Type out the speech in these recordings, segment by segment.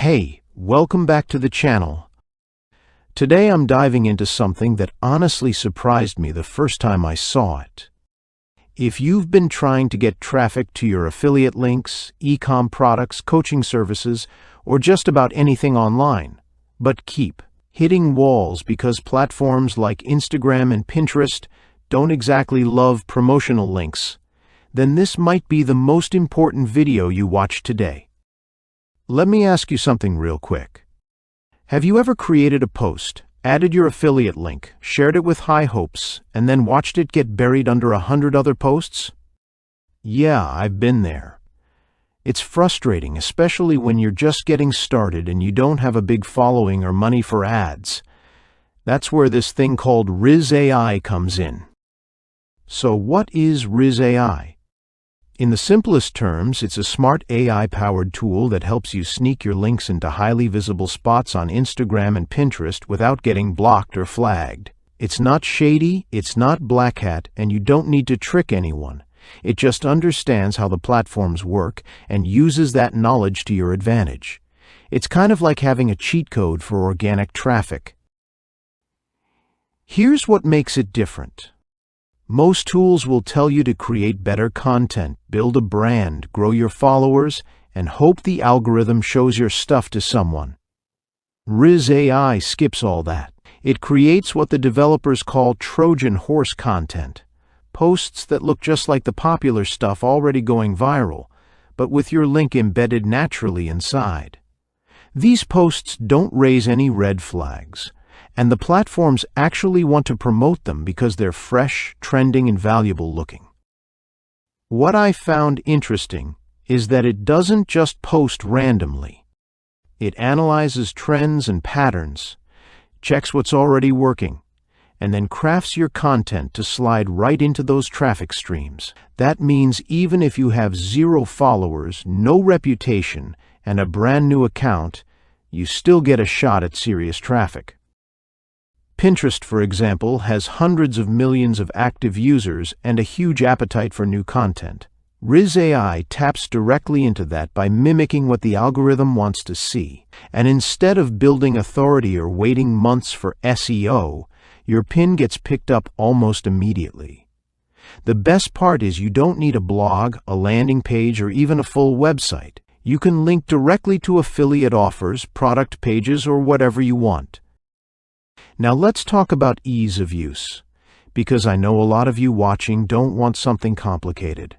Hey, welcome back to the channel. Today I'm diving into something that honestly surprised me the first time I saw it. If you've been trying to get traffic to your affiliate links, e-com products, coaching services, or just about anything online, but keep hitting walls because platforms like Instagram and Pinterest don't exactly love promotional links, then this might be the most important video you watch today. Let me ask you something real quick. Have you ever created a post, added your affiliate link, shared it with high hopes, and then watched it get buried under 100 other posts? Yeah, I've been there. It's frustrating, especially when you're just getting started and you don't have a big following or money for ads. That's where this thing called Rizz AI comes in. So what is Rizz AI? In the simplest terms, it's a smart AI-powered tool that helps you sneak your links into highly visible spots on Instagram and Pinterest without getting blocked or flagged. It's not shady, it's not black hat, and you don't need to trick anyone. It just understands how the platforms work and uses that knowledge to your advantage. It's kind of like having a cheat code for organic traffic. Here's what makes it different. Most tools will tell you to create better content, build a brand, grow your followers, and hope the algorithm shows your stuff to someone. Rizz AI skips all that. It creates what the developers call Trojan horse content, posts that look just like the popular stuff already going viral, but with your link embedded naturally inside. These posts don't raise any red flags, and the platforms actually want to promote them because they're fresh, trending, and valuable looking. What I found interesting is that it doesn't just post randomly. It analyzes trends and patterns, checks what's already working, and then crafts your content to slide right into those traffic streams. That means even if you have 0 followers, no reputation, and a brand new account, you still get a shot at serious traffic. Pinterest, for example, has hundreds of millions of active users and a huge appetite for new content. Rizz AI taps directly into that by mimicking what the algorithm wants to see. And instead of building authority or waiting months for SEO, your pin gets picked up almost immediately. The best part is you don't need a blog, a landing page, or even a full website. You can link directly to affiliate offers, product pages, or whatever you want. Now let's talk about ease of use, because I know a lot of you watching don't want something complicated.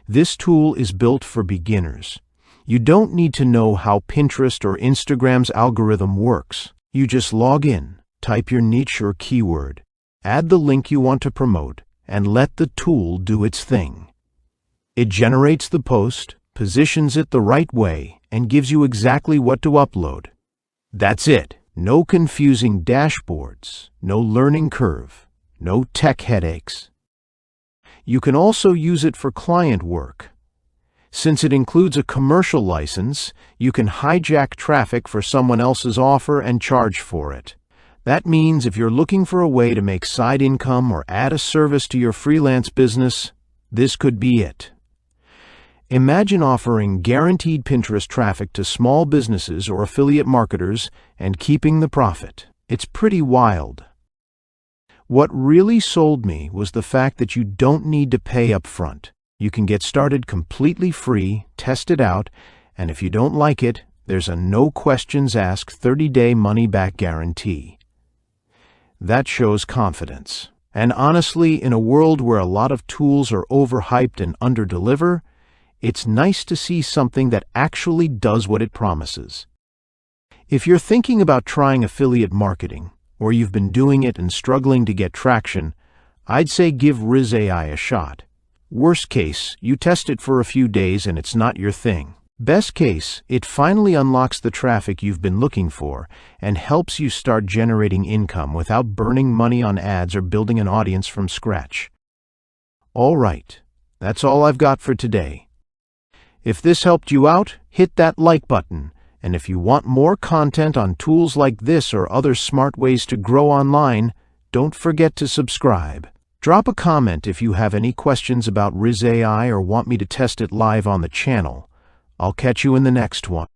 This tool is built for beginners. You don't need to know how Pinterest or Instagram's algorithm works. You just log in, type your niche or keyword, add the link you want to promote, and let the tool do its thing. It generates the post, positions it the right way, and gives you exactly what to upload. That's it. No confusing dashboards, no learning curve, no tech headaches. You can also use it for client work. Since it includes a commercial license, you can hijack traffic for someone else's offer and charge for it. That means if you're looking for a way to make side income or add a service to your freelance business, this could be it. Imagine offering guaranteed Pinterest traffic to small businesses or affiliate marketers and keeping the profit. It's pretty wild. What really sold me was the fact that you don't need to pay upfront. You can get started completely free, test it out, and if you don't like it, there's a no questions asked 30-day money-back guarantee. That shows confidence. And honestly, in a world where a lot of tools are overhyped and underdeliver, it's nice to see something that actually does what it promises. If you're thinking about trying affiliate marketing, or you've been doing it and struggling to get traction, I'd say give Rizz AI a shot. Worst case, you test it for a few days and it's not your thing. Best case, it finally unlocks the traffic you've been looking for and helps you start generating income without burning money on ads or building an audience from scratch. All right, that's all I've got for today. If this helped you out, hit that like button. And if you want more content on tools like this or other smart ways to grow online, don't forget to subscribe. Drop a comment if you have any questions about Rizz AI or want me to test it live on the channel. I'll catch you in the next one.